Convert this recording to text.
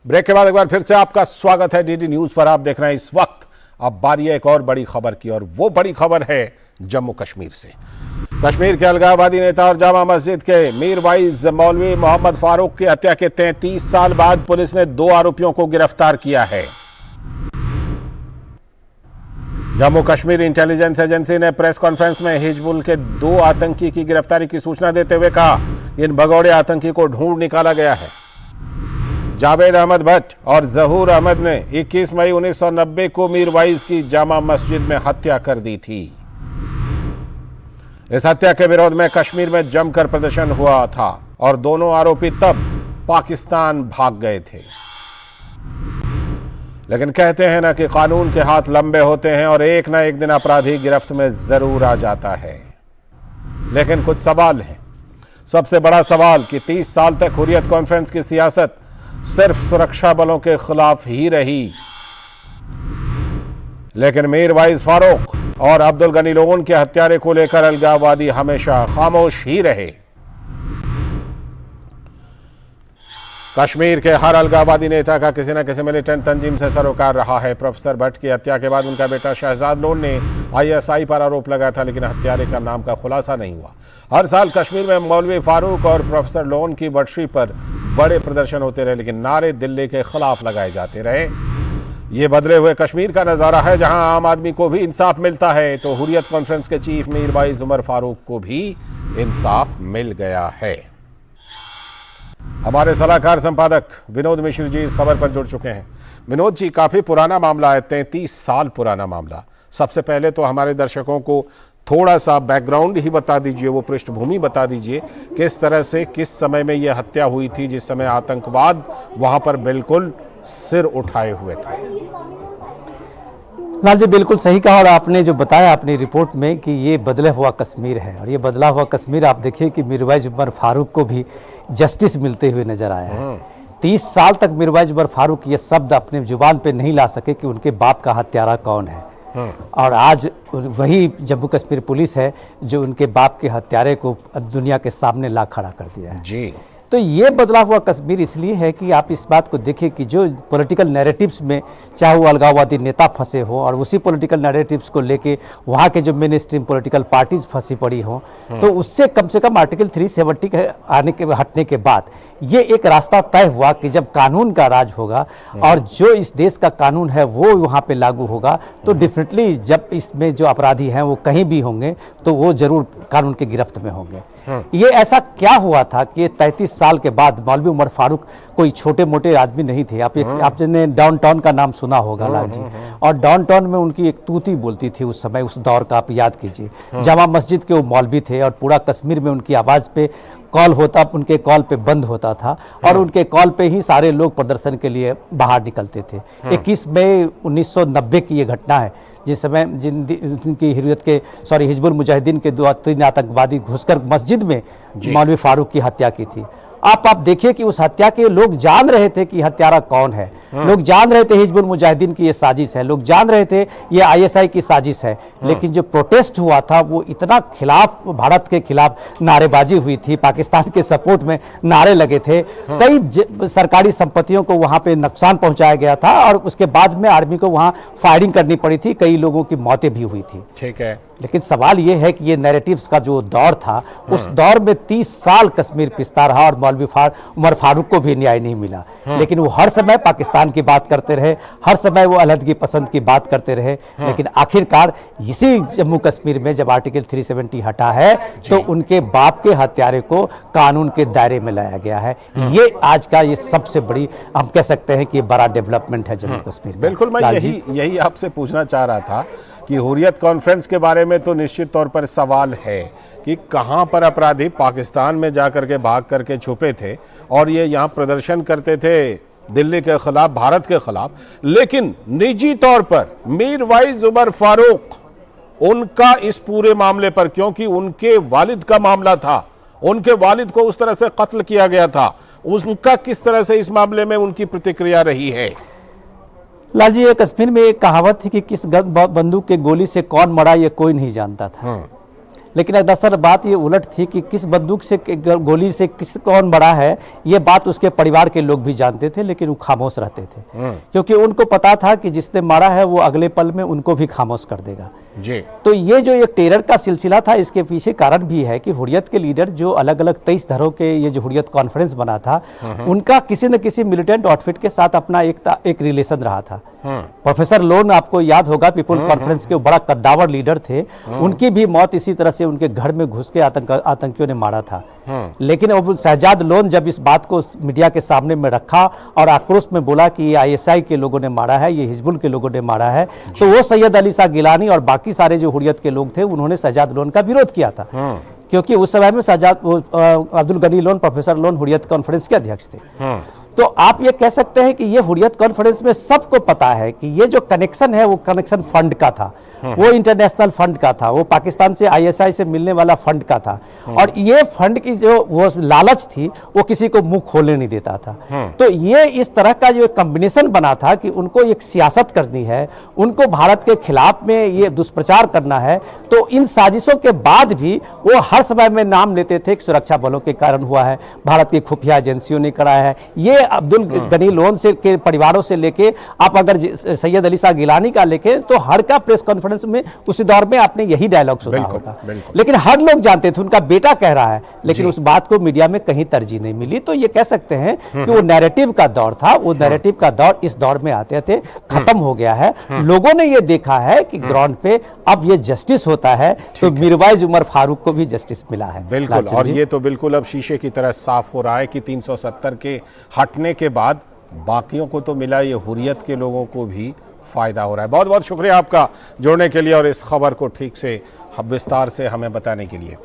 Break के बाद एक बार फिर से आपका स्वागत है डीडी न्यूज पर। आप देख रहे हैं इस वक्त अब बारी है एक और बड़ी खबर की, और वो बड़ी खबर है जम्मू कश्मीर से। कश्मीर के अलगाववादी नेता और जामा मस्जिद के मीरवाइज मौलवी मोहम्मद फारूक की हत्या के 33 साल बाद पुलिस ने 2 आरोपियों को गिरफ्तार किया है। जम्मू कश्मीर इंटेलिजेंस एजेंसी ने प्रेस कॉन्फ्रेंस में हिजबुल के 2 आतंकी की गिरफ्तारी की सूचना देते हुए कहा, इन भगौड़े आतंकी को ढूंढ निकाला गया है। जावेद अहमद भट्ट और जहूर अहमद ने 21 मई 1990 को मीरवाइज की जामा मस्जिद में हत्या कर दी थी। इस हत्या के विरोध में कश्मीर में जमकर प्रदर्शन हुआ था और दोनों आरोपी तब पाकिस्तान भाग गए थे। लेकिन कहते हैं ना कि कानून के हाथ लंबे होते हैं और एक ना एक दिन अपराधी गिरफ्त में जरूर आ जाता है। लेकिन कुछ सवाल हैं। सबसे बड़ा सवाल कि 30 साल तक हुर्रियत कॉन्फ्रेंस की सियासत सिर्फ सुरक्षा बलों के खिलाफ ही रही, लेकिन मीरवाइज फारूक और अब्दुल गनी लोन के हत्यारे को लेकर अलगाववादी हमेशा खामोश ही रहे। कश्मीर के हर अलगाववादी नेता का किसी न किसी मिलिटेंट तंजीम से सरोकार रहा है। प्रोफेसर भट्ट की हत्या के बाद उनका बेटा शहजाद लोन ने ISI पर आरोप लगाया था, लेकिन हत्यारे का नाम का खुलासा नहीं हुआ। हर साल कश्मीर में मौलवी फारूक और प्रोफेसर लोन की बर्सी पर बड़े प्रदर्शन होते रहे, लेकिन नारे दिल्ली के खिलाफ लगाए जाते रहे। ये बदले हुए कश्मीर का नजारा है, जहां आम आदमी को भी इंसाफ मिलता है, तो हुर्रियत कॉन्फ्रेंस के चीफ मीरवाइज उमर फारूक को भी इंसाफ मिल गया है। हमारे सलाहकार संपादक विनोद मिश्र जी इस खबर पर जुड़ चुके हैं। विनोद जी, काफी पुराना मामला है, 33 साल पुराना मामला। सबसे पहले तो हमारे दर्शकों को थोड़ा सा बैकग्राउंड ही बता दीजिए, वो पृष्ठभूमि बता दीजिए, किस तरह से किस समय में यह हत्या हुई थी, जिस समय आतंकवाद वहां पर बिल्कुल सिर उठाए हुए थे। लाल जी, बिल्कुल सही कहा। और आपने जो बताया अपनी रिपोर्ट में कि ये बदला हुआ कश्मीर है, और ये बदला हुआ कश्मीर आप देखिए कि मीरवाइज उमर फारूक को भी जस्टिस मिलते हुए नजर आया है। 30 साल तक मीरवाइज उमर फारूक ये शब्द अपने जुबान पे नहीं ला सके कि उनके बाप का हत्यारा कौन है। और आज वही जम्मू कश्मीर पुलिस है जो उनके बाप के हत्यारे को दुनिया के सामने ला खड़ा कर दिया है जी। तो ये बदला हुआ कश्मीर इसलिए है कि आप इस बात को देखिए कि जो पॉलिटिकल नैरेटिव्स में चाहे वो अलगाववादी नेता फंसे हो, और उसी पॉलिटिकल नैरेटिव्स को लेके वहाँ के जो मेन स्ट्रीम पॉलिटिकल पार्टीज फंसी पड़ी हो, तो उससे कम से कम आर्टिकल 370 के हटने के बाद ये एक रास्ता तय हुआ कि जब कानून का राज होगा और जो इस देश का कानून है वो वहाँ पे लागू होगा, तो डेफिनेटली जब इसमें जो अपराधी हैं वो कहीं भी होंगे तो वो जरूर कानून के गिरफ्त में होंगे। ये ऐसा क्या हुआ था कि 33 साल के बाद मौलवी उमर फारूक कोई छोटे मोटे आदमी नहीं थे। आपने डाउनटाउन का नाम सुना होगा लाल जी, और डाउनटाउन में उनकी एक तूती बोलती थी उस समय, उस दौर का आप याद कीजिए। जामा मस्जिद के वो मौलवी थे और पूरा कश्मीर में उनकी आवाज़ पे कॉल होता, उनके कॉल पे बंद होता था, और उनके कॉल पे ही सारे लोग प्रदर्शन के लिए बाहर निकलते थे। 21 मई 1990 की ये घटना है, जिस समय जिनकी हिजबुल मुजाहिदीन के 2-3 आतंकवादी घुसकर मस्जिद में मौलवी फारूक की हत्या की थी। आप देखिए कि उस हत्या के लोग जान रहे थे कि हत्यारा कौन है। लोग जान रहे थे हिजबुल मुजाहिदीन की ये साजिश है, लोग जान रहे थे ये ISI की साजिश है। लेकिन जो प्रोटेस्ट हुआ था वो इतना खिलाफ, भारत के खिलाफ नारेबाजी हुई थी, पाकिस्तान के सपोर्ट में नारे लगे थे, कई सरकारी संपत्तियों को वहाँ पे नुकसान पहुँचाया गया था, और उसके बाद में आर्मी को वहाँ फायरिंग करनी पड़ी थी, कई लोगों की मौतें भी हुई थी। ठीक है। लेकिन सवाल ये है कि ये नैरेटिव्स का जो दौर था, उस दौर में 30 साल कश्मीर पिसता रहा और मौलवी उमर फारूक को भी न्याय नहीं मिला। लेकिन वो हर समय पाकिस्तान की बात करते रहे, हर समय वो अलहदगी पसंद की बात करते रहे। लेकिन आखिरकार इसी जम्मू कश्मीर में जब आर्टिकल 370 हटा है, तो उनके बाप के हत्यारे को कानून के दायरे में लाया गया है। ये आज का ये सबसे बड़ी, हम कह सकते हैं कि बड़ा डेवलपमेंट है जम्मू कश्मीर में। बिल्कुल, मैं यही आपसे पूछना चाह रहा था कि हुर्रियत कॉन्फ्रेंस के बारे में तो निश्चित तौर पर सवाल है कि कहां पर अपराधी पाकिस्तान में जाकर के भाग करके छुपे थे और ये यहां प्रदर्शन करते थे दिल्ली के खिलाफ, भारत के खिलाफ। लेकिन निजी तौर पर मीरवाइज उमर फारूक, उनका इस पूरे मामले पर, क्योंकि उनके वालिद का मामला था, उनके वालिद को उस तरह से कत्ल किया गया था, उनका किस तरह से इस मामले में उनकी प्रतिक्रिया रही है? लाल जी, ये कश्मीर में एक कहावत थी कि किस बंदूक के गोली से कौन मरा ये कोई नहीं जानता था। लेकिन दरअसल बात ये उलट थी कि किस बंदूक से गोली से किस कौन बड़ा है, ये बात उसके परिवार के लोग भी जानते थे, लेकिन वो खामोश रहते थे, क्योंकि उनको पता था कि जिसने मारा है वो अगले पल में उनको भी खामोश कर देगा जी। तो ये जो एक टेरर का सिलसिला था, इसके पीछे कारण भी है कि हुर्रियत के लीडर जो अलग अलग 23 धरों के ये जो हुर्रियत कॉन्फ्रेंस बना था, उनका किसी न किसी मिलिटेंट आउटफिट के साथ अपना एक रिलेशन रहा था। प्रोफेसर लोन, आपको याद होगा, पीपुल कॉन्फ्रेंस के बड़ा कद्दावर लीडर थे, उनकी भी मौत इसी तरह से उनके घर में घुस के आतंकियों ने मारा था। लेकिन अब शहजाद लोन जब इस बात को मीडिया के सामने में रखा और आक्रोश में बोला कि ये ISI के लोगों ने मारा है, ये हिजबुल के लोगों ने मारा है, तो वो सैयद अली शाह गिलानी और बाकी सारे जो हुर्रियत के लोग थे, उन्होंने शहजाद लोन का विरोध किया था, क्योंकि उस समय में अब्दुल गनी लोन, प्रोफेसर लोन हुर्रियत कॉन्फ्रेंस के अध्यक्ष थे। तो आप ये कह सकते हैं कि ये हुर्रियत कॉन्फ्रेंस में सबको पता है कि ये जो कनेक्शन है वो कनेक्शन फंड का था, वो इंटरनेशनल फंड का था, वो पाकिस्तान से ISI से मिलने वाला फंड का था, और ये फंड की जो वो लालच थी वो किसी को मुंह खोलने नहीं देता था। तो ये इस तरह का जो कॉम्बिनेशन बना था कि उनको एक सियासत करनी है, उनको भारत के खिलाफ में ये दुष्प्रचार करना है, तो इन साजिशों के बाद भी वो हर समय में नाम लेते थे कि सुरक्षा बलों के कारण हुआ है, भारत की खुफिया एजेंसियों ने कराया है। ये अब्दुल गनी लोन से के परिवारों से लेके आप अगर सैयद अली शाह गिलानी का लेके, तो हर का प्रेस कॉन्फ्रेंस में उसी दौर में आपने यही डायलॉग सुना होगा। लेकिन हर लोग जानते थे उनका बेटा कह रहा है, लेकिन उस बात को मीडिया में कहीं तरजीह नहीं मिली। तो ये कह सकते हैं कि वो नैरेटिव का दौर था, वो नैरेटिव का दौर इस दौर में आते थे खत्म हो गया है। लोगों ने ये देखा है कि ग्राउंड पे अब ये जस्टिस होता है, तो मीरवाइज उमर फारूक को भी जस्टिस मिला है। बिल्कुल, और ये तो बिल्कुल अब शीशे की तरह साफ हो रहा है कि 370 के हटने के बाद बाकियों को तो मिला, ये हुर्रियत के लोगों को भी फायदा हो रहा है। बहुत बहुत शुक्रिया आपका जुड़ने के लिए और इस खबर को ठीक से विस्तार से हमें बताने के लिए।